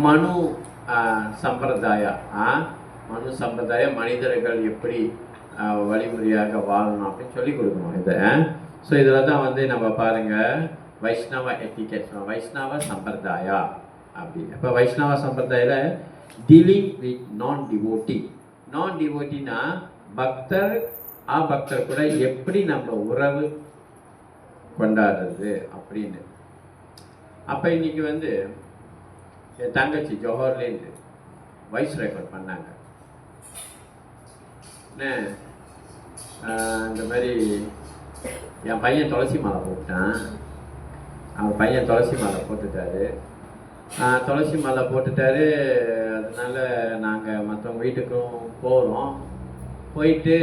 மனு சம்பிரதாய மனு சம்பிரதாய மனிதர்கள் எப்படி வழிமுறையாக வாழணும் அப்படின்னு சொல்லி கொடுக்கணும் இதை. ஸோ இதில் தான் வந்து நம்ம பாருங்கள் வைஷ்ணவ எட்டிகெட், வைஷ்ணவ சம்பிரதாயா அப்படி. அப்போ வைஷ்ணவ சம்பிரதாயில் டீலிங் வித் நான் டிவோட்டினா பக்தர் பக்தர் கூட எப்படி நம்ம உறவு கொண்டாடுறது அப்படின்னு. அப்போ இன்னைக்கு வந்து என் தங்கச்சி ஜோஹர்லேருந்து வாய்ஸ் ரெக்கார்ட் பண்ணாங்க. இந்த மாதிரி என் பையன் துளசி மாலை போட்டான். அவன் பையன் துளசி மாலை போட்டுட்டாரு. துளசி மாலை போட்டுட்டாரு. அதனால நாங்கள் மற்றவங்க வீட்டுக்கும் போகிறோம். போயிட்டு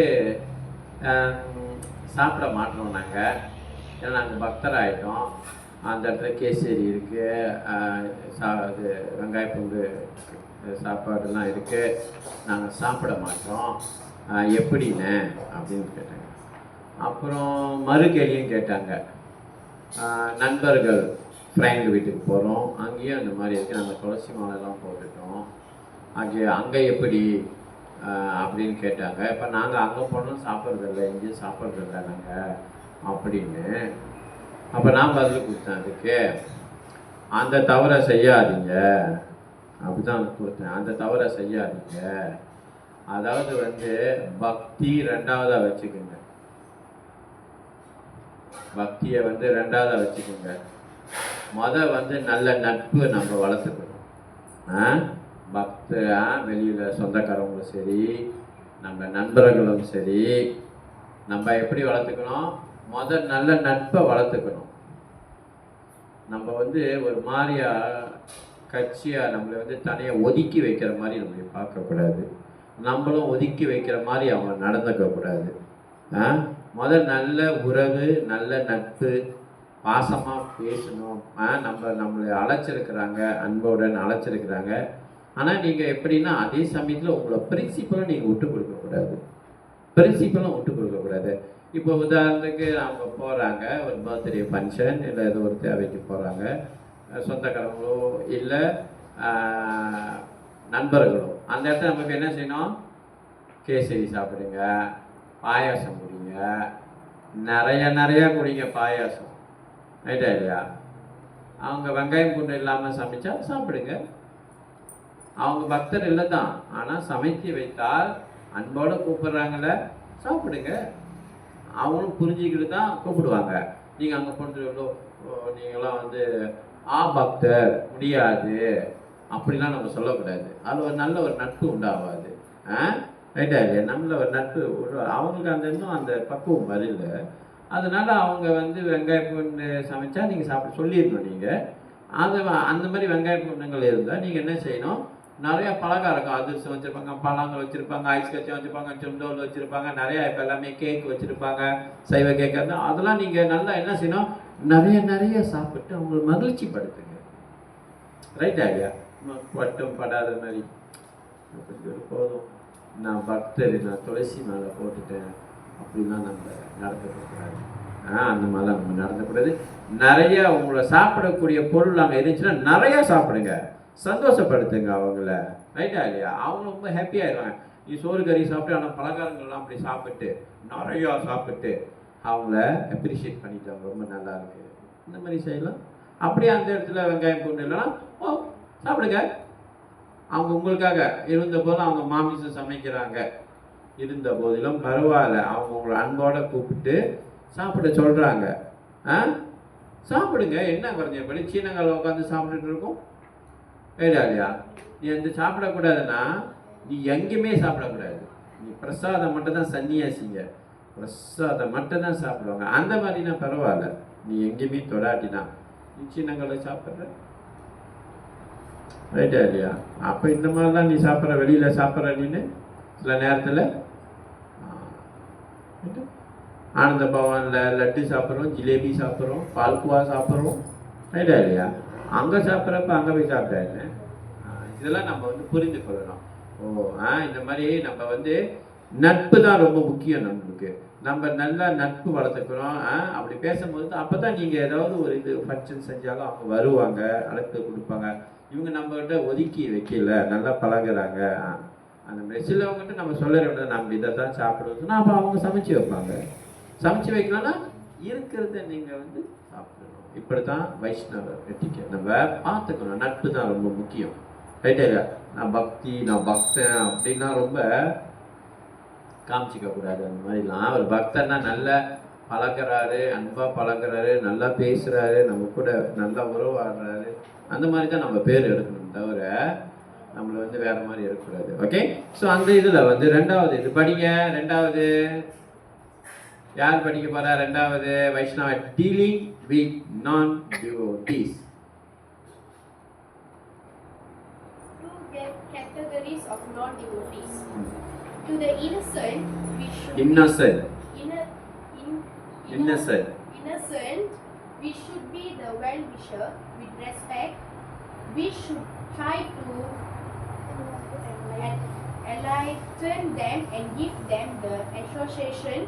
சாப்பிட மாட்டோம் நாங்கள். ஏன்னா நாங்கள் பக்தர் ஆகிட்டோம். அந்த இடத்துல கேசரி இருக்குது, இது வெங்காய பூண்டு சாப்பாடுலாம் இருக்குது. நாங்கள் சாப்பிட மாட்டோம், எப்படின்னு அப்படின்னு கேட்டாங்க. அப்புறம் மறு கேள்வியும் கேட்டாங்க. நண்பர்கள் ஃப்ரெண்டு வீட்டுக்கு போகிறோம், அங்கேயும் அந்த மாதிரி இருக்குது. நாங்கள் துளசி மாலைலாம் போட்டுட்டோம், அங்கே எப்படி அப்படின்னு கேட்டாங்க. இப்போ நாங்கள் அங்கே போனோம் சாப்பிட்றதில்ல, எங்கேயும் சாப்பிட்றதில்ல நாங்கள் அப்படின்னு. அப்போ நான் பதில் கொடுத்தேன் அதுக்கு, அந்த தவறை செய்யாதீங்க அப்படிதான் கொடுத்தேன். அந்த தவறை செய்யாதீங்க. அதாவது வந்து பக்தி ரெண்டாவதாக வச்சுக்கோங்க, பக்தியை வந்து ரெண்டாவதாக வச்சுக்கோங்க. வந்து நல்ல நட்பு நம்ம வளர்த்துக்கணும். வெளியில் சொந்தக்காரங்களும் சரி, நம்ம நண்பர்களும் சரி, நம்ம எப்படி வளர்த்துக்கணும்? நல்ல நட்பை வளர்த்துக்கணும். நம்ம வந்து ஒரு மாதிரியா கட்சியாக நம்மளை வந்து தனியாக ஒதுக்கி வைக்கிற மாதிரி நம்மளை பார்க்கக்கூடாது. நம்மளும் ஒதுக்கி வைக்கிற மாதிரி அவங்க நடந்துக்கக்கூடாது. நல்ல உறவு, நல்ல நட்பு, பாசமாக பேசணும். நம்மளை அழைச்சிருக்கிறாங்க, அன்புடன் அழைச்சிருக்கிறாங்க. ஆனால் நீங்கள் எப்படின்னா அதே சமயத்தில் உங்களை பிரின்சிபலும் நீங்கள் விட்டு கொடுக்கக்கூடாது. இப்போ உதாரணத்துக்கு அவங்க போகிறாங்க, ஒரு பர்த்டே ஃபங்க்ஷன் இல்லை ஏதோ ஒரு தேவைக்கு போகிறாங்க, சொந்தக்காரங்களோ இல்லை நண்பர்களோ, அந்த இடத்துல நமக்கு என்ன செய்யணும்? கேசரி சாப்பிடுங்க, பாயாசம் குடிங்க, நிறையா குடிங்க பாயாசம், ரைட்டா இல்லையா? அவங்க வெங்காயம் பூண்டு இல்லாமல் சமைச்சா சாப்பிடுங்க. அவங்க பக்தர் இல்லை தான், ஆனால் சமைத்து வைத்தால் அன்போடு கூப்பிட்றாங்கள, சாப்பிடுங்க. அவங்களும் புரிஞ்சுக்கிட்டு தான் கூப்பிடுவாங்க. நீங்கள் அங்கே போட்டு நீங்களாம் வந்து பக்தர் முடியாது அப்படிலாம் நம்ம சொல்லக்கூடாது. அதில் ஒரு நல்ல ஒரு நட்பு உண்டாகாது. ரைட்டா இல்லையா? நம்மள ஒரு நட்பு அவங்களுக்கு அந்த இன்னும் அந்த பக்குவம் வரல. அதனால அவங்க வந்து வெங்காய பூண்டு சமைச்சா நீங்கள் சாப்பிட சொல்லிடணும். நீங்கள் அந்த மாதிரி வெங்காய பூண்டுங்கள் இருந்தால் நீங்கள் என்ன செய்யணும்? நிறையா பலகாரம் இருக்கும். அதிர்ஷ்டம் வச்சுருப்பாங்க, பழங்கள் வச்சுருப்பாங்க, ஐஸ் கச்சம் வச்சுருப்பாங்க, சுண்டோல் வச்சுருப்பாங்க, நிறையா இப்போ எல்லாமே கேக் வச்சுருப்பாங்க, சைவ கேக். அதெல்லாம் நீங்கள் நல்லா என்ன செய்யணும்? நிறைய சாப்பிட்டு அவங்களுக்கு மகிழ்ச்சி படுத்துங்க. ரைட்டா இல்லையா? பட்டும் படாத மாதிரி போதும், நான் பக்தர், நான் துளசி மாலை போட்டுட்டேன் அப்படிலாம் நம்ம நடந்துக்கூடாது. அந்த மாதிரிலாம் நம்ம நடந்துக்கூடாது. நிறைய உங்களை சாப்பிடக்கூடிய பொருள் அங்கே இருந்துச்சுன்னா நிறையா சாப்பிடுங்க, சந்தோஷப்படுத்துங்க அவங்கள. ரைட்டா இல்லையா? அவங்க ரொம்ப ஹாப்பியாகிடுவாங்க. நீ சோறு கறி சாப்பிட்டு ஆனால் பலகாரங்கள்லாம் அப்படி சாப்பிட்டு நிறையா சாப்பிட்டு அவங்கள அப்ரிஷியேட் பண்ணிட்டாங்க, ரொம்ப நல்லா இருக்குது, இந்த மாதிரி செய்யலாம். அப்படியே அந்த இடத்துல வெங்காயம் பூண்டு இல்லைன்னா சாப்பிடுங்க. அவங்க உங்களுக்காக இருந்த போதும் அவங்க மாமிசம் சமைக்கிறாங்க, இருந்த போதிலும் பரவாயில்ல, அவங்க உங்களை அன்போடு கூப்பிட்டு சாப்பிட சொல்கிறாங்க. சாப்பிடுங்க, என்ன குறைஞ்சபடி சீனங்கால உட்காந்து சாப்பிட்டுட்டு இருக்கோம். இல்லையா? நீ வந்து சாப்பிடக்கூடாதுன்னா நீ எங்கேயுமே சாப்பிடக்கூடாது. நீ பிரசாதம் மட்டும் தான், சன்னியாசிங்க பிரசாதம் மட்டும் தான் சாப்பிடுவாங்க. அந்த மாதிரினா பரவாயில்ல, நீ எங்கேயுமே தொடாட்டினா நீ சின்னங்களை சாப்பிட்ற, ரைட்டா இல்லையா? அப்போ இந்த மாதிரிலாம் நீ சாப்பிட்ற, வெளியில் சாப்பிட்ற நீன்னு சில நேரத்தில் ஆனந்த பவனில் லட்டு சாப்பிட்றோம், ஜிலேபி சாப்பிட்றோம், பால்குவா சாப்பிட்றோம், ரைட்டா இல்லையா? அங்கே சாப்பிட்றப்ப அங்கே போய் சாப்பிட்டாங்க. இதெல்லாம் நம்ம வந்து புரிந்து கொள்ளணும். இந்த மாதிரி நம்ம வந்து நட்பு தான் ரொம்ப முக்கியம் நம்மளுக்கு. நம்ம நல்லா நட்பு வளர்த்துக்கிறோம். அப்படி பேசும்போது அப்போ தான் நீங்கள் ஏதாவது ஒரு இது ஃபங்க்ஷன் செஞ்சாலும் அவங்க வருவாங்க, அழைப்பு கொடுப்பாங்க. இவங்க நம்மகிட்ட ஒதுக்கி வைக்கல, நல்லா பழகுறாங்க. அந்த மாதிரி சிலவங்ககிட்ட நம்ம சொல்ல வேண்டியது, நம்ம இதை தான் சாப்பிடுவோம்னா அப்போ அவங்க சமைச்சு வைப்பாங்க. சமைச்சு வைக்கலன்னா இருக்கிறத நீங்கள் வந்து சாப்பிடணும். இப்படி தான் வைஷ்ணவ எட்டிக்கை நம்ம பார்த்துக்கணும். நட்பு தான் ரொம்ப முக்கியம். ரைட்டா இல்லையா? நான் பக்தன் அப்படின்னா ரொம்ப காமிச்சிக்க கூடாது. அந்த மாதிரிலாம் ஒரு பக்தன்னா நல்ல பழகிறாரு, அன்பா பழகிறாரு, நல்லா பேசுறாரு, நம்ம கூட நல்லா உறவாடுறாரு, அந்த மாதிரி தான் நம்ம பேர் எடுக்கணும், தவிர நம்மளை வந்து வேற மாதிரி எடுக்கக்கூடாது. ஓகே, ஸோ அந்த இதில் வந்து ரெண்டாவது இது படிங்க. ரெண்டாவது யார் படிக்க போறா? ரெண்டாவது வைஷ்ணவ டீலிங் வித் நான் devotees. Categories of non-devotees. To the innocent, we should innocent, we should be the well-wisher with respect. We should try to enlighten them and give them the association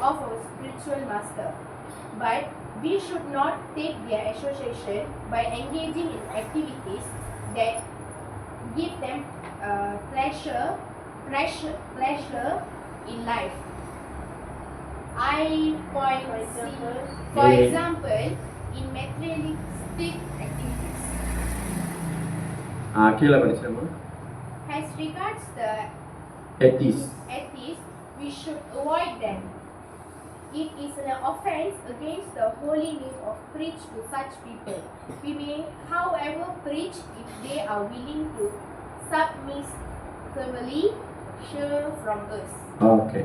of our spiritual master. But we should not take their association by engaging in activities that give them pleasure in life. For example, in materialistic activities. கீழே படிச்சோமா? As regards the atheists, we should avoid them. It is an offense against the holy name of preach to such people. We may, however, preach if they are willing to submissively share from us. Okay.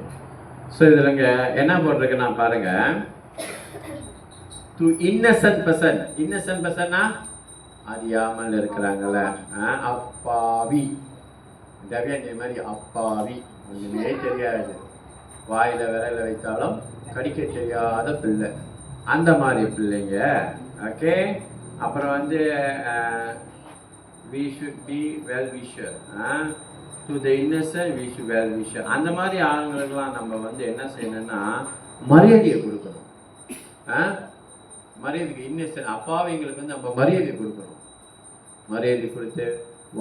So இதில் என்ன போட்டிருக்கு நான் பாருங்க. To Innocent person. Innocent பர்சன்னா அறியாமல் இருக்கிறாங்கல்ல, அப்பாவி. டவியன் மாதிரி அப்பாவி, ஒன்றுமே தெரியாது, வாயில விரல வைத்தாலும் கடிக்க தெரியாத பிள்ளை, அந்த மாதிரி பிள்ளைங்க. ஓகே, அப்புறம் வந்து we should be well wisher. To the innocent we should well wisher. அந்த மாதிரி ஆளுங்களுக்கெல்லாம் நம்ம வந்து என்ன செய்யணும்னா மரியாதையை கொடுக்கணும். மரியாதைக்கு இன்னசென்ட் அப்பாவிங்களுக்கு வந்து நம்ம மரியாதை கொடுக்கணும். மரியாதை கொடுத்து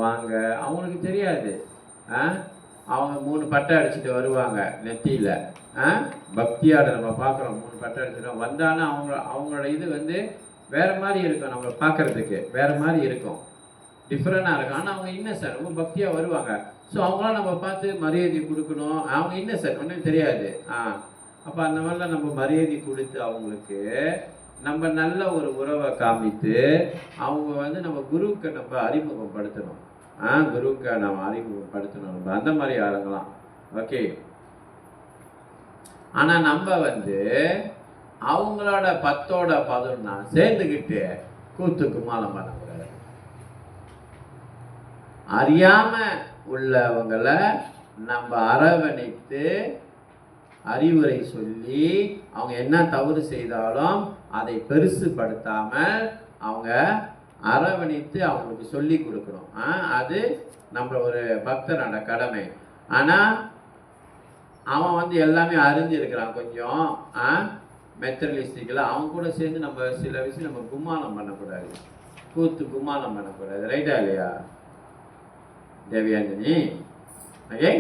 வாங்க. அவங்களுக்கு தெரியாது, அவங்க 3 பட்டை அடிச்சுட்டு வருவாங்க நெத்தியில். பக்தியாட நம்ம பார்க்குறோம், 3 பட்டை அடிச்சுட்டோம் வந்தானா அவங்களோட இது வந்து வேறு மாதிரி இருக்கும், நம்மளை பார்க்குறதுக்கு வேறு மாதிரி இருக்கும், டிஃப்ரெண்டாக இருக்கும். ஆனால் அவங்க இன்னசென்ட், ரொம்ப பக்தியாக வருவாங்க. ஸோ அவங்களாம் நம்ம பார்த்து மரியாதை கொடுக்கணும். அவங்க இன்னசென்ட், ஒன்றும் தெரியாது. அப்போ அந்த மாதிரிலாம் நம்ம மரியாதை கொடுத்து அவங்களுக்கு நம்ம நல்ல ஒரு உறவை காமித்து அவங்க வந்து நம்ம குருவுக்கு நம்ம அறிமுகப்படுத்தணும். குருவுக்கு நம்ம அறிமுகப்படுத்தணும் நம்ம அந்த மாதிரி ஆளுங்களாம். ஓகே, ஆனால் நம்ம வந்து அவங்களோட 10ஓட 11 சேர்ந்துக்கிட்டு கூத்துக்கு மாலை பண்ணக்கூடாது. அறியாம உள்ளவங்களை நம்ம அரவணைத்து அறிவுரை சொல்லி அவங்க என்ன தவறு செய்தாலும் அதை பெருசுப்படுத்தாமல் அவங்க அரவணைத்து அவங்களுக்கு சொல்லி கொடுக்கணும். அது நம்ம ஒரு பக்தனோட கடமை. ஆனால் அவன் வந்து எல்லாமே அறிஞ்சிருக்கிறான் கொஞ்சம் மெத்தரலிஸ்டிக்கில், அவங்க கூட சேர்ந்து நம்ம சில விஷயம் நம்ம கும்மாளம் பண்ணக்கூடாது, கூத்து கும்மாளம் பண்ணக்கூடாது. ரைட்டா இல்லையா தேவியாஞ்சனி? ஓகே,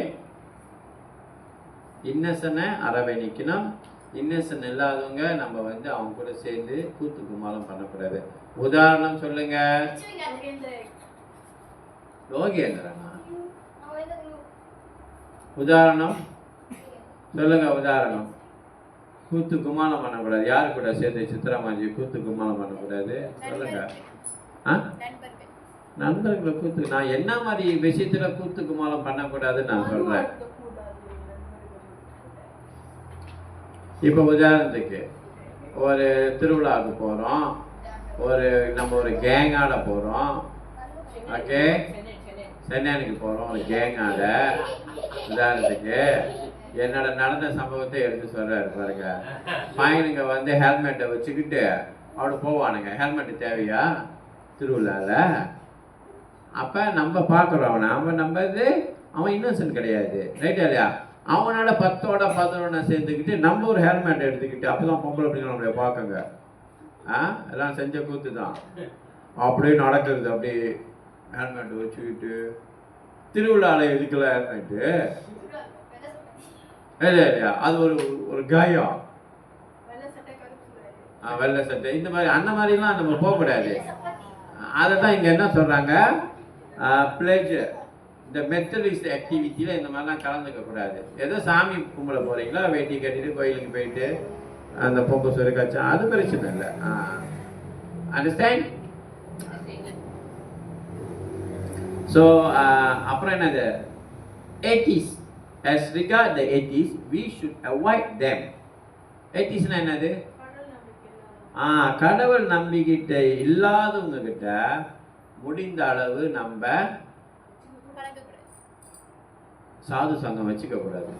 இன்னசனை அரவணைக்கணும். இன்னசன் இல்லாதவங்க நம்ம வந்து அவங்க கூட சேர்ந்து கூத்து கும்மாளம் பண்ணக்கூடாது. உதாரணம் சொல்லுங்க. லோகேந்திரனா? உதாரணம் சொல்லுங்க. உதாரணம். கூத்து கும்மாளம் பண்ணக்கூடாது. யாரு கூட சேர்ந்து சித்ராமாஜி கூத்து கும்மாளம் பண்ணக்கூடாது சொல்லுங்க. நண்பர்களை கூத்து, நான் என்ன மாதிரி விஷயத்துல கூத்து கும்மாளம் பண்ணக்கூடாதுன்னு நான் சொல்றேன். இப்போ உதாரணத்துக்கு ஒரு திருவிழாவுக்கு போகிறோம், நம்ம ஒரு கேங்காட போகிறோம். ஓகே, சென்னைக்கு போகிறோம் ஒரு கேங்காட. உதாரணத்துக்கு என்னோட நடந்த சம்பவத்தை எடுத்து சொல்கிறாரு பாருங்க. பையனுங்க வந்து ஹெல்மெட்டை வச்சுக்கிட்டு அவடு போவானுங்க. ஹெல்மெட்டு தேவையா திருவிழாவில்? அப்போ நம்ம பார்க்குறோம் அவன் நம்ம இது அவன் இன்னசென்ட் கிடையாது. ரைட்டா இல்லையா? அவனோட 10ஓட 11 சேர்ந்துக்கிட்டு நம்ம ஒரு ஹெல்மெட் எடுத்துக்கிட்டு அப்போ தான் பொம்பளை அப்படிங்கிற நம்மளை பார்க்குங்க. எல்லாம் செஞ்ச கூத்து தான் அப்படியே நடக்குது. அப்படி ஹெல்மெட் வச்சுக்கிட்டு திருவிழாவில் எதுக்கெல்லாம் ஹெல்மெட்டு? இல்லையா, அது ஒரு ஒரு காயம். வெள்ளை சட்டை இந்த மாதிரி அந்த மாதிரிலாம் நம்ம போகக்கூடாது. அதை தான் இங்கே என்ன சொல்கிறாங்க, பிளேஜர் இந்த மெத்தடிஸ்ட் ஆக்டிவிட்டியில் இந்த மாதிரிலாம் கலந்துக்க கூடாது. ஏதோ சாமி கும்பல போகிறீங்களா, வேட்டி கட்டிட்டு கோயிலுக்கு போயிட்டு அந்த பொங்க சொரு காய்ச்சா அது பிரச்சனை இல்லை. அண்டர்ஸ்டாண்ட்? ஸோ அப்புறம் என்னது, 80s. As regard the 80s, we should avoid them. 80sனா என்னது? கடவுள் நம்பிக்கிட்ட இல்லாதவங்க கிட்ட முடிந்த அளவு நம்ம சாது சங்கம் வச்சுக்க கூடாது.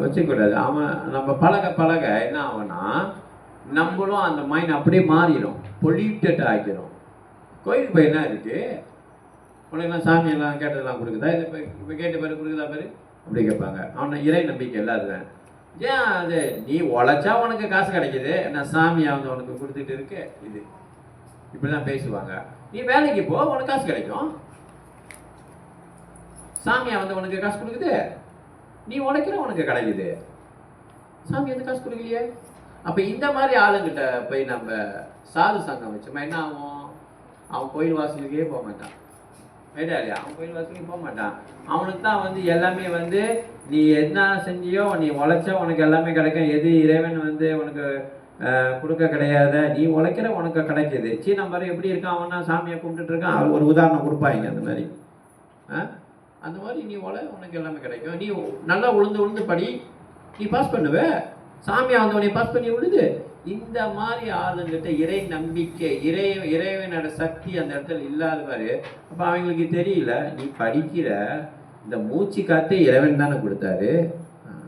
வச்சுக்கூடாது. அவன் நம்ம பழக பழக என்ன ஆகும்னா, நம்மளும் அந்த மைண்ட் அப்படியே மாறிடும், பொல்யூட்டட் ஆகிடும். கோயிலுக்கு போய் என்ன இருக்கு, உனக்குலாம் சாமியெல்லாம் கேட்டதெல்லாம் கொடுக்குதா, இல்லை இப்போ கேட்டு பாரு கொடுக்குதா பாரு அப்படி கேட்பாங்க. அவனை இறை நம்பிக்கை இல்லாதவன். ஏன் அது நீ உழைச்சா உனக்கு காசு கிடைக்குது, நான் சாமியை வந்து உனக்கு கொடுத்துட்டு இருக்கு, இது இப்படிதான் பேசுவாங்க. நீ வேலைக்கு போ, உனக்கு காசு கிடைக்கும். சாமியா வந்து உனக்கு காசு கொடுக்குது, நீ உழைக்கிற உனக்கு கிடைக்குது, சாமி வந்து காசு கொடுக்கலையே. அப்போ இந்த மாதிரி ஆளுங்கிட்ட போய் நம்ம சாது சங்கம் வச்சோமா என்ன ஆகும், அவன் கோயில் வாசலுக்கே போக மாட்டான். ரைட்டா இல்லையா? அவன் கோயில் வாசலுக்கே போக மாட்டான். அவனுக்கு தான் வந்து எல்லாமே வந்து நீ என்ன செஞ்சியோ, நீ உழைச்சா உனக்கு எல்லாமே கிடைக்கும். எது இறைவன் வந்து உனக்கு கொடுக்க கிடையாத, நீ உழைக்கிற உனக்கு கிடைக்கிது. சீனா மாதிரி எப்படி இருக்கான், அவனா சாமியை கும்பிட்டுட்டு இருக்கான். அவர் ஒரு உதாரணம் கொடுப்பாங்க அந்த மாதிரி. அந்த மாதிரி நீ உனக்கு எல்லாமே கிடைக்கும். நீ நல்லா உளுந்து படி, நீ பாஸ் பண்ணுவ. சாமியா வந்து உன்னை பாஸ் பண்ணி விடுது. இந்த மாதிரி ஆளுங்கிட்ட இறை நம்பிக்கை, இறைவனோட சக்தி அந்த இடத்துல இல்லாதவாரு. அப்போ அவங்களுக்கு தெரியல, நீ படிக்கிற இந்த மூச்சு காத்தே இறைவன் தானே கொடுத்தாரு.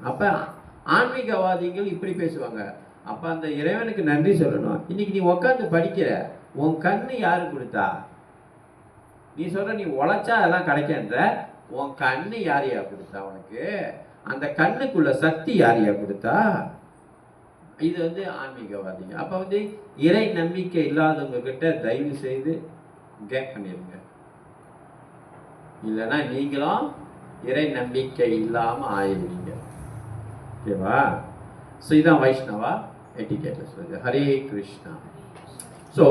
அப்போ ஆன்மீகவாதிகள் இப்படி பேசுவாங்க. அப்போ அந்த இறைவனுக்கு நன்றி சொல்லணும். இன்னைக்கு நீ உட்காந்து படிக்கிற, உன் கண்ணு யாரு கொடுத்தா? நீ சொல்ற நீ உழைச்சா அதெல்லாம் கிடைக்கின்ற, உன் கண்ணு யாரையா கொடுத்தா உனக்கு? அந்த கண்ணுக்குள்ள சக்தி யாரையா கொடுத்தா? இது வந்து ஆன்மீகவாதிங்க. அப்போ வந்து இறை நம்பிக்கை இல்லாதவங்க கிட்ட தயவு செய்து கேப் பண்ணிடுங்க. இல்லைன்னா நீங்களும் இறை நம்பிக்கை இல்லாமல் ஆயிடுவீங்க. ஓகேவா? ஸோ இதான் வைஷ்ணவா எட்டிகேட்ல சொல்லுது. ஹரே கிருஷ்ணா. ஸோ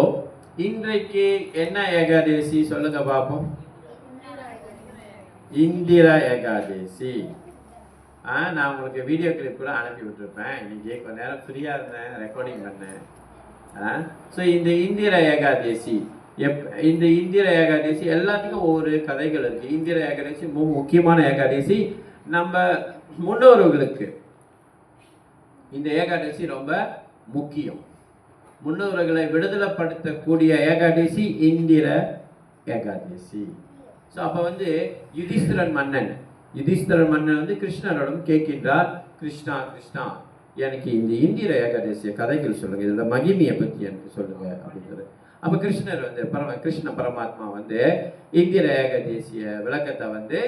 இன்றைக்கு என்ன ஏகாதேசி சொல்லுங்க பார்ப்போம். இந்திரா ஏகாதேசி. நான் உங்களுக்கு வீடியோ கிளிப் கூட அனுப்பி விட்டுருப்பேன். இன்னைக்கு கொஞ்ச நேரம் ஃப்ரீயாக இருந்தேன், ரெக்கார்டிங் பண்ணேன். ஸோ இந்த இந்திரா ஏகாதேசி இந்த இந்திரா ஏகாதேசி எல்லாத்துக்கும் ஒவ்வொரு கதைகள் இருக்குது. இந்திரா ஏகாதேசி முக்கியமான ஏகாதேசி. நம்ம முன்னோர்களுக்கு இந்த ஏகாதசி ரொம்ப முக்கியம். முன்னோர்களை விடுதலைப்படுத்தக்கூடிய ஏகாதசி இந்திர ஏகாதசி. ஸோ அப்போ வந்து யுதிஷ்டிரன் மன்னன் வந்து கிருஷ்ணரிடம் கேட்கின்றார், கிருஷ்ணா கிருஷ்ணா எனக்கு இந்த இந்திர ஏகாதசிய கதைகள் சொல்லுங்க, இதோட மகிமையை பற்றி எனக்கு சொல்லுங்க அப்படிங்கிறது. அப்போ கிருஷ்ணர் வந்து கிருஷ்ண பரமாத்மா வந்து இந்திர ஏகாதசிய விளக்கத்தை வந்து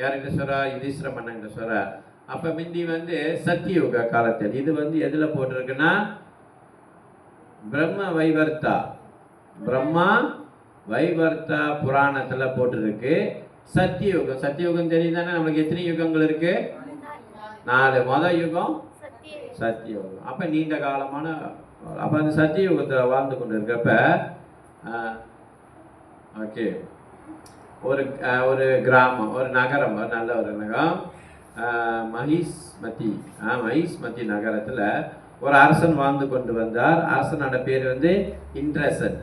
யார்கிட்ட சொல்றார்? யுதிஷ்டிர மன்னன் சொல்றார். அப்போ முந்தி வந்து சத்தியுக காலத்தில் இது வந்து எதில் போட்டிருக்குன்னா பிரம்மா வைவர்த்தா புராணத்தில் போட்டிருக்கு. சத்தியுகம் தெரியுதானே? நம்மளுக்கு எத்தனை யுகங்கள் இருக்கு? 4. முதல் யுகம் சத்தியுகம். அப்போ நீண்ட காலமான, அப்போ அந்த சத்தியுகத்தில் வாழ்ந்து கொண்டு இருக்கப்ப ஓகே ஒரு கிராமம், ஒரு நகரம், ஒரு நல்ல ஒரு நகரம் மகிஷ்மதி நகரத்தில் ஒரு அரசன் வாழ்ந்து கொண்டு வந்தார். அரசனோட பேர் வந்து இந்திரசன்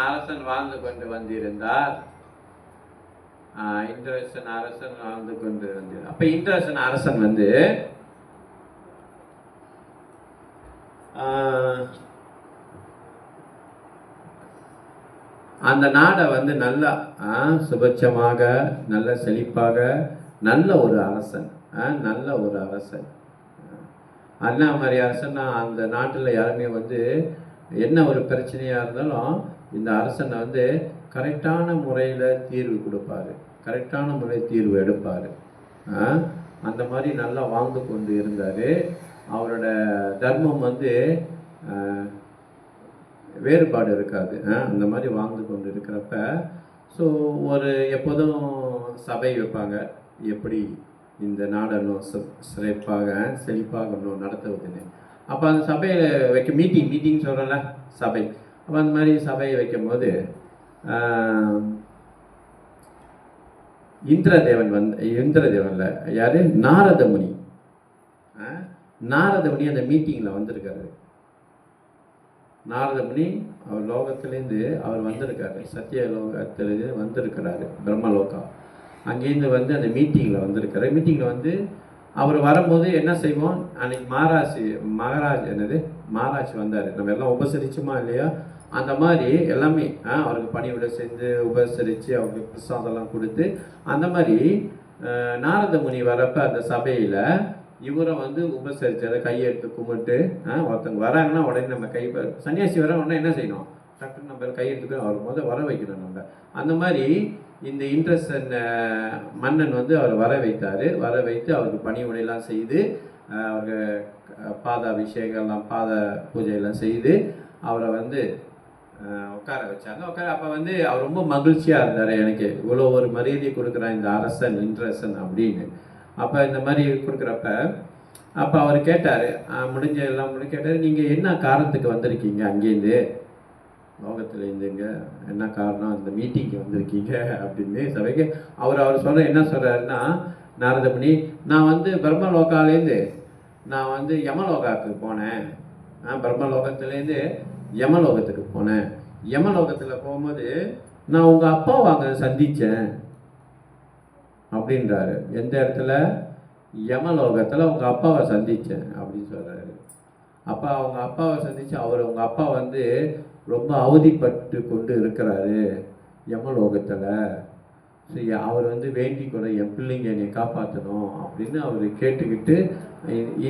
அரசன் வாழ்ந்து கொண்டு வந்திருந்தார். அப்ப இந்திரசன் அரசன் வந்து அந்த நாடை வந்து நல்லா சுபட்சமாக, நல்ல செழிப்பாக, நல்ல ஒரு அரசன் அண்ணா மாதிரி அரசன். அந்த நாட்டில் யாருமே வந்து என்ன ஒரு பிரச்சனையாக இருந்தாலும் இந்த அரசனை வந்து கரெக்டான முறையில் தீர்வு கொடுப்பாரு, கரெக்டான முறையில் தீர்வு எடுப்பார். அந்த மாதிரி நல்லா வாழ்ந்து கொண்டு இருந்தார். அவரோட தர்மம் வந்து வேறுபாடு இருக்காது. அந்த மாதிரி வாழ்ந்து கொண்டு இருக்கிறப்ப ஸோ ஒரு எப்போதும் சபை வைப்பாங்க, எப்படி இந்த நாடை இன்னும் சிறப்பாக செழிப்பாக இன்னும் நடத்துவதுன்னு. அப்போ அந்த சபையில் வைக்க மீட்டிங் சொல்கிறோம்ல, சபை. அப்போ அந்த மாதிரி சபையை வைக்கும்போது இந்திரதேவன்ல யார், நாரதமுனி. நாரதமுனி அந்த மீட்டிங்கில் வந்திருக்காரு. நாரதமுனி அவர் லோகத்திலேருந்து அவர் வந்திருக்காரு, சத்திய லோகத்திலேருந்து வந்திருக்கிறாரு, பிரம்மலோகா. அங்கேருந்து வந்து அந்த மீட்டிங்கில் வந்திருக்காரு. மீட்டிங்கில் வந்து அவர் வரும்போது என்ன செய்வோம், அன்னைக்கு மகாராஜ் வந்தார். நம்ம எல்லாம் உபசரிச்சுமா இல்லையா, அந்த மாதிரி எல்லாமே அவருக்கு பணிவிட செஞ்சு உபசரித்து அவருக்கு பிரசாதம்லாம் கொடுத்து அந்த மாதிரி நாரத முனி வரப்போ அந்த சபையில் இவரை வந்து உபசரித்து அதை கையை எடுத்து கும்பிட்டு ஒருத்தவங்க வராங்கன்னா உடனே நம்ம சன்னியாசி வர உடனே என்ன செய்யணும், டக்குன்னு நம்ம கையெடுத்துக்கு அவர் முதல் வர வைக்கணும் நம்ம. அந்த மாதிரி இந்த இன்ட்ரெஸ்டன் மன்னன் வந்து அவர் வர வைத்து அவருக்கு பணிவிடையெல்லாம் செய்து அவருக்கு பாத அபிஷேகம்லாம் பாத பூஜையெல்லாம் செய்து அவரை வந்து உட்கார வச்சாங்க. அப்போ வந்து அவர் ரொம்ப மகிழ்ச்சியாக இருந்தார், எனக்கு இவ்வளோ ஒரு மரியாதை கொடுக்குறான் இந்த அரசன் இன்ட்ரெஸ்டன் அப்படின்னு. அப்போ இந்த மாதிரி கொடுக்குறப்ப அப்போ அவர் கேட்டார், எல்லாம் கேட்டார், நீங்கள் என்ன காரணத்துக்கு வந்திருக்கீங்க அங்கேருந்து லோகத்துலேருந்துங்க, என்ன காரணம் இந்த மீட்டிங்க்கு வந்திருக்கீங்க அப்படின்னு சபைக்கு அவர் சொல்கிற என்ன சொல்கிறாருன்னா, நாரதமுனி, நான் வந்து பிரம்மலோகாலேருந்து நான் வந்து யமலோகாவுக்கு போனேன். பிரம்மலோகத்துலேருந்து யமலோகத்துக்கு போனேன். யமலோகத்தில் போகும்போது நான் உங்கள் அப்பாவை அங்கே சந்தித்தேன் அப்படின்றாரு. எந்த இடத்துல, யமலோகத்தில் உங்கள் அப்பாவை சந்தித்தேன் அப்படின்னு சொல்கிறாரு. அப்போ அவங்க அப்பாவை சந்தித்து உங்கள் அப்பா வந்து ரொம்ப அவதிப்பட்டு கொண்டு இருக்கிறாரு யமலோகத்தில். சரி, அவர் வந்து வேண்டிக் கொள்ள என் பிள்ளைங்க என்னை காப்பாற்றணும் அப்படின்னு அவர் கேட்டுக்கிட்டு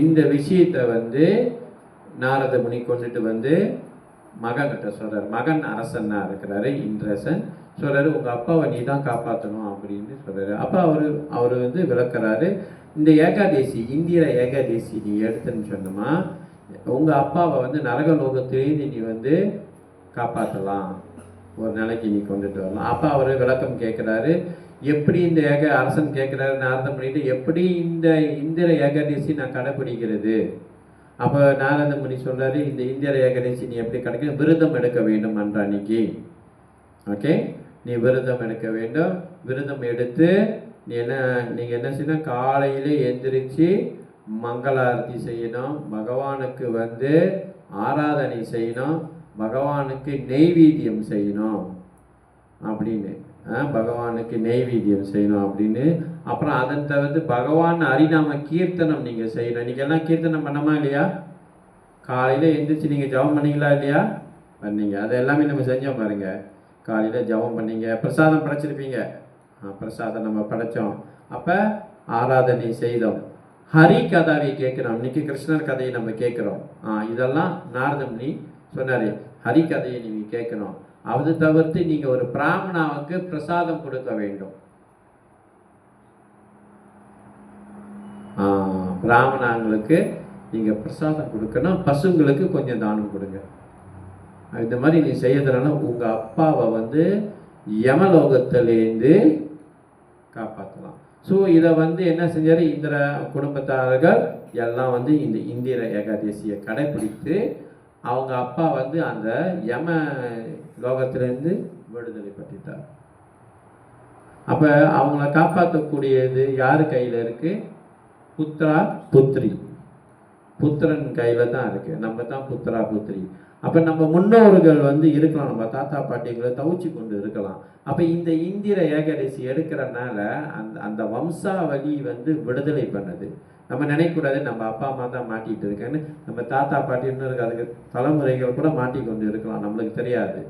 இந்த விஷயத்தை வந்து நாரத முனி கொண்டுட்டு வந்து மகன்கிட்ட சொல்கிறார். மகன் அரசன்னா இருக்கிறாரு, இந்திரசன் சொல்கிறாரு, உங்கள் அப்பாவை நீ தான் காப்பாற்றணும் அப்படின்னு சொல்கிறாரு. அப்போ அவர் வந்து விளக்குறாரு, இந்த ஏகாதேசி இந்திர ஏகாதேசி நீ எடுத்துன்னு சொன்னோமா உங்கள் அப்பாவை வந்து நரகலோகத்திலேருந்து நீ வந்து காப்பாற்றலாம், ஒரு நிலைக்கு நீ கொண்டுட்டு வரலாம். அப்போ அவர் விளக்கம் கேட்குறாரு, எப்படி இந்த அரசன் கேட்குறாரு நாரதம் பண்ணிட்டு, எப்படி இந்த இந்திர ஏகாதேசி நான் கடைப்பிடிக்கிறது. அப்போ நாரத முனி சொல்கிறாரு, இந்த இந்திர ஏகாதேசி நீ எப்படி கிடைக்கும், விரதம் எடுக்க வேண்டும் அன்ற அன்னைக்கு. ஓகே, நீ விரதம் எடுக்க வேண்டும். விரதம் எடுத்து நீங்கள் என்ன செய்யணும், காலையில் எந்திரிச்சு மங்களாரத்தி செய்யணும், பகவானுக்கு வந்து ஆராதனை செய்யணும், பகவானுக்கு நெய்வேத்தியம் செய்யணும் அப்படின்னு, பகவானுக்கு நெய்வேத்தியம் செய்யணும் அப்படின்னு. அப்புறம் அதன் தவிர்த்து பகவான் ஹரிநாம கீர்த்தனம் நீங்கள் செய்யணும். நீங்கள் எல்லாம் கீர்த்தனம் பண்ணமா இல்லையா, காலையில் எந்திரிச்சு நீங்கள் ஜபம் பண்ணீங்களா இல்லையா, பண்ணீங்க. அது எல்லாமே நம்ம செஞ்சோம் பாருங்க. காலையில் ஜபம் பண்ணீங்க, பிரசாதம் படைச்சிருப்பீங்க, பிரசாதம் நம்ம படைத்தோம், அப்போ ஆராதனை செய்தோம், ஹரி கதாவை கேட்குறோம், இன்னைக்கு கிருஷ்ணர் கதையை நம்ம கேட்குறோம். இதெல்லாம் நாரதமுனி சொன்னார், ஹரி கதையை நீங்கள் கேட்கணும். அது தவிர்த்து நீங்கள் ஒரு பிராமணாவுக்கு பிரசாதம் கொடுக்க வேண்டும். பிராமணங்களுக்கு நீங்கள் பிரசாதம் கொடுக்கணும், பசுங்களுக்கு கொஞ்சம் தானம் கொடுங்க. இந்த மாதிரி நீ செய்யறதுனால உங்கள் அப்பாவை வந்து யமலோகத்திலேருந்து காப்பாற்றலாம். ஸோ இதை வந்து என்ன செஞ்சார், இந்திர குடும்பத்தார்கள் எல்லாம் வந்து இந்த இந்திர ஏகாதசியை கடைப்பிடித்து அவங்க அப்பா வந்து அந்த யம லோகத்திலேருந்து விடுதலை பற்றிட்டார். அப்போ அவங்கள காப்பாற்றக்கூடியது யார் கையில் இருக்குது, புத்திரா புத்திரி, புத்திரன் கையில் தான் இருக்குது. நம்ம தான் புத்திரா புத்திரி. அப்போ நம்ம முன்னோர்கள் வந்து இருக்கலாம், நம்ம தாத்தா பாட்டிகளை தவிச்சு கொண்டு இருக்கலாம். அப்போ இந்த இந்திர ஏகாதசி எடுக்கிறனால அந்த வம்சாவளி வந்து விடுதலை பண்ணுது. நம்ம நினைக்கக்கூடாது நம்ம அப்பா அம்மா தான் மாட்டிகிட்டு இருக்கேன்னு, நம்ம தாத்தா பாட்டி இன்னும் இருக்கு, அதுக்கு தலைமுறைகள் கூட மாட்டிக்கொண்டு இருக்கலாம், நம்மளுக்கு தெரியாது.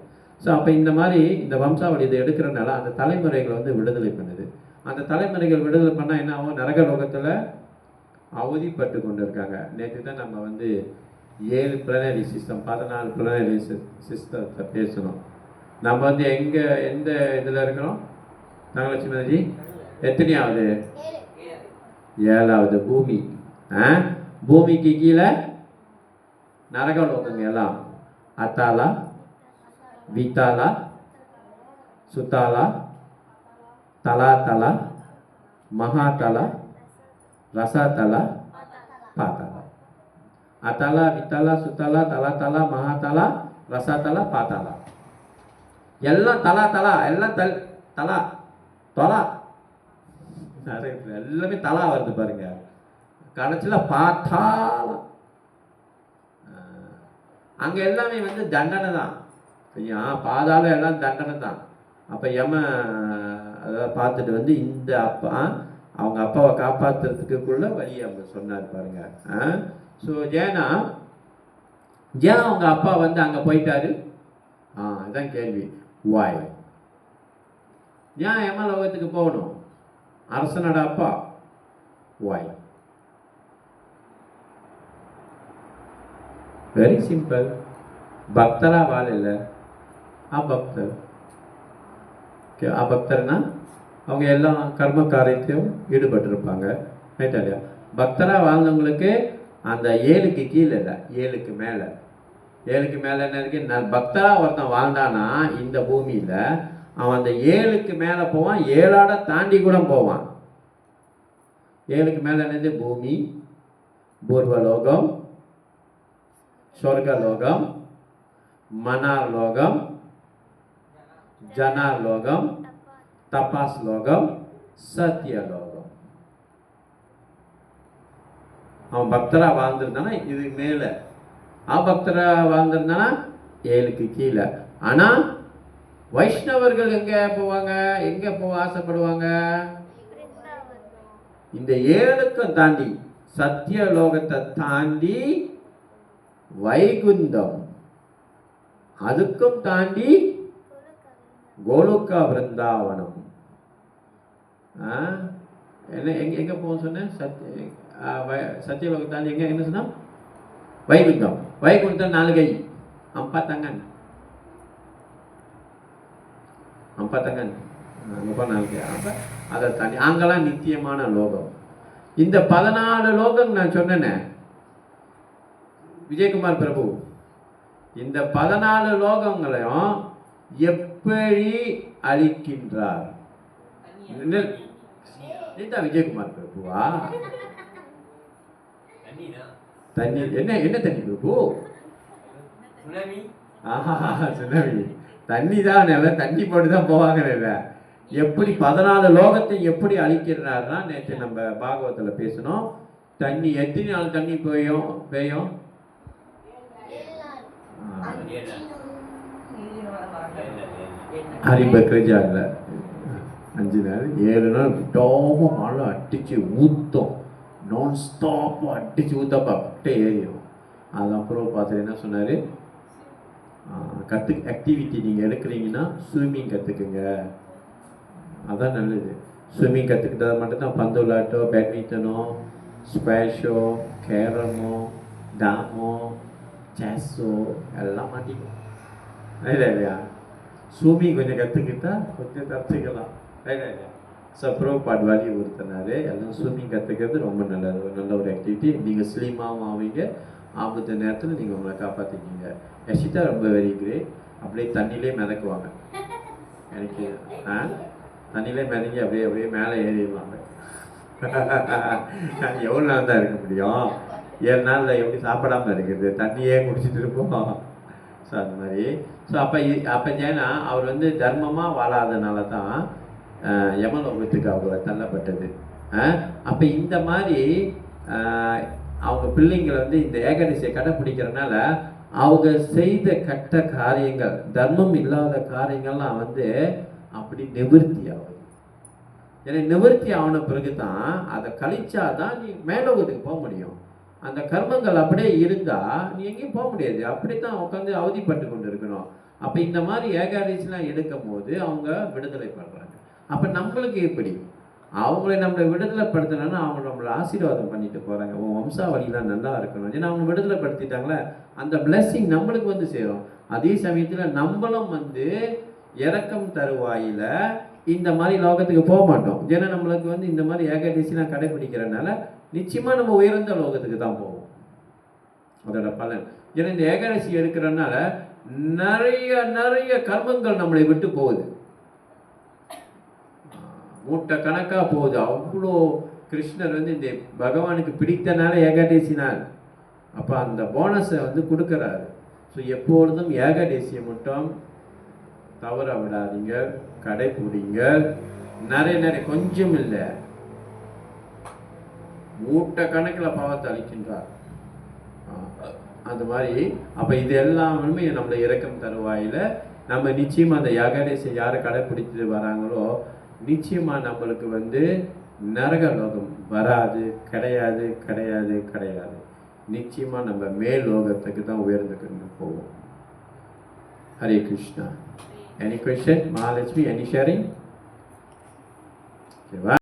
ஸோ அப்போ இந்த மாதிரி இந்த வம்சாவளி இதை எடுக்கிறனால அந்த தலைமுறைகளை வந்து விடுதலை பண்ணுது. அந்த தலைமுறைகள் விடுதலை பண்ணால் என்ன ஆகும், நரகலோகத்தில் அவதிப்பட்டு கொண்டு இருக்காங்க. நேற்று தான் நம்ம வந்து 7 பிளனரி சிஸ்டம் 14 பிளனரி சிஸ்டத்தை பேசணும். நம்ம வந்து எந்த இதில் இருக்கிறோம் தங்கலட்சுமிஜி, எத்தனையாவது, 7வது பூமி. பூமிக்கு கீழே நரகலோகங்க எல்லாம், அத்தாலா விதாலா, சுதாலா, தலாதலா, மகாதலா, ரசாதலா, பாதாளா. அத்தலா, வித்தலா, சுத்தலா, தலாதலா, மகாதலா, ரசாதலா, பாதாளா. எல்லாம் தலா தலா, எல்லாம் தலா தலா, எல்லாமே தலா வருது பாருங்க. கடைசியில பாத்தாளம். அங்க எல்லாமே வந்து தண்டனை தான். ஐயா பாதாளம் எல்லாம் தண்டனை தான். அப்ப அதாவது பார்த்துட்டு வந்து இந்த அப்பா அவங்க அப்பாவை காப்பாத்துறதுக்குள்ள வழி அவங்க சொன்னார் பாருங்க. ஸோ ஏன்னா ஏன் அவங்க அப்பா வந்து அங்க போயிட்டாரு? இதான் கேள்வி. வாய் ஏன் யமலோகத்துக்கு போகணும்? அரசனோட அப்பா. வாய்? Very simple. பக்தரா வாழ இல்லை, அபக்தர். அபக்தர்னா அவங்க எல்லாம் கர்ம காரியத்தையும் ஈடுபட்டிருப்பாங்க. ரைட்டா இல்லையா? பக்தரா வாழ்ந்தவங்களுக்கு அந்த 7க்கு கீழே இல்லை, 7க்கு மேலே. 7க்கு மேலே என்ன இருக்கு? பக்தரா ஒருத்தன் வாழ்ந்தானா இந்த பூமியில, அவன் அந்த 7க்கு மேலே போவான், 7ஆட தாண்டி கூட போவான். 7க்கு மேலே என்னது? பூமி, பூர்வலோகம், சொர்க்கலோகம், மனாலோகம், ஜனாலோகம், தபாஸ் லோகம், சத்தியலோகம். அவன் பக்தரா வாழ்ந்திருந்தானா இது மேல, அபக்தரா வாழ்ந்திருந்தானா 7க்கு கீழே. ஆனா வைஷ்ணவர்கள் எங்க போவாங்க? எங்க போக ஆசைப்படுவாங்க? இந்த 7க்கும் தாண்டி, சத்தியலோகத்தை தாண்டி வைகுந்தம், அதுக்கும் தாண்டி கோலுக்கா பிருந்தாவனம். என்ன எங்க போக சொன்ன? சத்தியலோகம் தாண்டி எங்க என்ன சொன்னா? வைகுந்தம். வைகுண்டம் 4 கை, 4 tangan. 4 tangan. 4 கை. அதை தாண்டி அங்கெல்லாம் நித்தியமான லோகம். இந்த 14 லோகம் நான் சொன்னேனே விஜயகுமார் பிரபு, இந்த 14 லோகங்களையும் எப்படி அழிக்கின்றார்? விஜயகுமார் பிரபுவா? தண்ணி என்ன என்ன தண்ணி பிரபு? சுனாமி தண்ணி தான். தண்ணி போட்டு தான் போவாங்க. எப்படி 14 லோகத்தை எப்படி அழிக்கிறார்னா நேற்று நம்ம பாகவத்தில் பேசணும். தண்ணி எத்தனை நாள் தண்ணி பெய்யும்? ஹரிபக்ரஜால 5 நாள் 7 நாள் விடாம மழை அடிச்சு ஊத்தம், நான் ஸ்டாப் அடிச்சு ஊத்தப்ப அப்படியே ஏறிடும். அதுக்கப்புறம் பார்த்துட்டு என்ன சொன்னார்? ஆக்டிவிட்டி நீங்கள் எடுக்கிறீங்கன்னா ஸ்விம்மிங் கற்றுக்குங்க, அதான் நல்லது. ஸ்விம்மிங் கற்றுக்கிட்டது மட்டும்தான் பந்து விளையாட்டோ, பேட்மிண்டனோ, ஸ்குவாஷோ, கேரமோ, டாமோ, செஸ்ஸோ எல்லாம் மாட்டிக்கும். இல்லையா? ஸ்விம்மிங் கொஞ்சம் கற்றுக்கிட்டா கொஞ்சம் கற்றுக்கலாம். இல்லையா? சப்ரோபாட் வழி ஊர்த்தினாரு. எல்லாம் ஸ்விம்மிங் கற்றுக்கிறது ரொம்ப நல்லது, நல்ல ஒரு ஆக்டிவிட்டி. நீங்கள் ஸ்லிமாகவும் ஆவீங்க, ஆபத்து நேரத்தில் நீங்கள் உங்களை காப்பாற்றிக்கிங்க. யஷிதா ரொம்ப வெரி கிரேட். அப்படியே தண்ணியிலே மிதக்குவாங்க. எனக்கு தண்ணியிலே மிதங்கி அப்படியே அப்படியே மேலே ஏறிடுவாங்க. எவ்வளோ நாள் தான் இருக்க முடியும்? 7 நாளில் எப்படி சாப்பிடாமல் இருக்குது? தண்ணியே குடிச்சிட்டு இருப்போம். ஸோ அந்த மாதிரி. ஸோ அப்போ ஏன்னா அவர் வந்து தர்மமாக வாழாதனால தான் யமலோகத்துக்கு அவங்கள தள்ளப்பட்டது. அப்போ இந்த மாதிரி அவங்க பிள்ளைங்களை வந்து இந்த ஏகாதசியை கடைப்பிடிக்கிறதுனால அவங்க செய்த கெட்ட காரியங்கள், தர்மம் இல்லாத காரியங்கள்லாம் வந்து அப்படி நிவர்த்தி ஆகுது. ஏன்னா நிவர்த்தி ஆன பிறகு தான் அதை கழிச்சாதான் நீ மேலோகத்துக்கு போக முடியும். அந்த கர்மங்கள் அப்படியே இருந்தால் நீ எங்கேயும் போக முடியாது. அப்படித்தான் உட்காந்து அவதிப்பட்டு கொண்டு இருக்கணும். அப்போ இந்த மாதிரி ஏகாதசிலாம் எடுக்கும் போது அவங்க விடுதலை பண்ணுறாங்க. அப்போ நம்மளுக்கு எப்படி அவங்கள நம்மளை விடுதலைப்படுத்தினா அவங்க நம்மளை ஆசீர்வாதம் பண்ணிட்டு போகிறாங்க. உன் வம்சாவளிலாம் நல்லா இருக்கணும். ஏன்னா அவங்க விடுதலைப்படுத்திட்டாங்களே, அந்த பிளெஸ்ஸிங் நம்மளுக்கு வந்து சேரும். அதே சமயத்தில் நம்மளும் வந்து இறக்கம் தருவாயில் இந்த மாதிரி லோகத்துக்கு போக மாட்டோம். ஏன்னா நம்மளுக்கு வந்து இந்த மாதிரி ஏகாதசிலாம் கடைபிடிக்கிறதுனால நிச்சயமாக நம்ம உயர்ந்த லோகத்துக்கு தான் போவோம். அதோட பலன். ஏன்னா இந்த ஏகாதசி எடுக்கிறதுனால நிறைய நிறைய கர்மங்கள் நம்மளை விட்டு போகுது, மூட்டை கணக்கா போகுது. அவ்வளோ கிருஷ்ணர் வந்து இந்த பகவானுக்கு பிடித்தனால ஏகாதேசினால் அப்போ அந்த போனஸை வந்து கொடுக்குறாரு. ஸோ எப்பொழுதும் ஏகாதேசியை மட்டும் தவற விடாதீங்க, கடைபிடிங்க. நிறைய நிறைய கொஞ்சம் இல்லை, மூட்டை கணக்கில் பாவத்தை அளிக்கின்றார். அந்த மாதிரி அப்போ இது எல்லாமே நம்மளை இறக்கும் தருவாயில் நம்ம நிச்சயமாக அந்த ஏகாதேசியை யாரை கடைப்பிடித்து வராங்களோ நிச்சயமாக நம்மளுக்கு வந்து நரக லோகம் வராது, கிடையாது கிடையாது கிடையாது. நிச்சயமாக நம்ம மேல் லோகத்துக்கு தான் உயர்ந்துக்கிட்டு போவோம். Hare Krishna. Any question? Mahalakshmi, any sharing? Okay,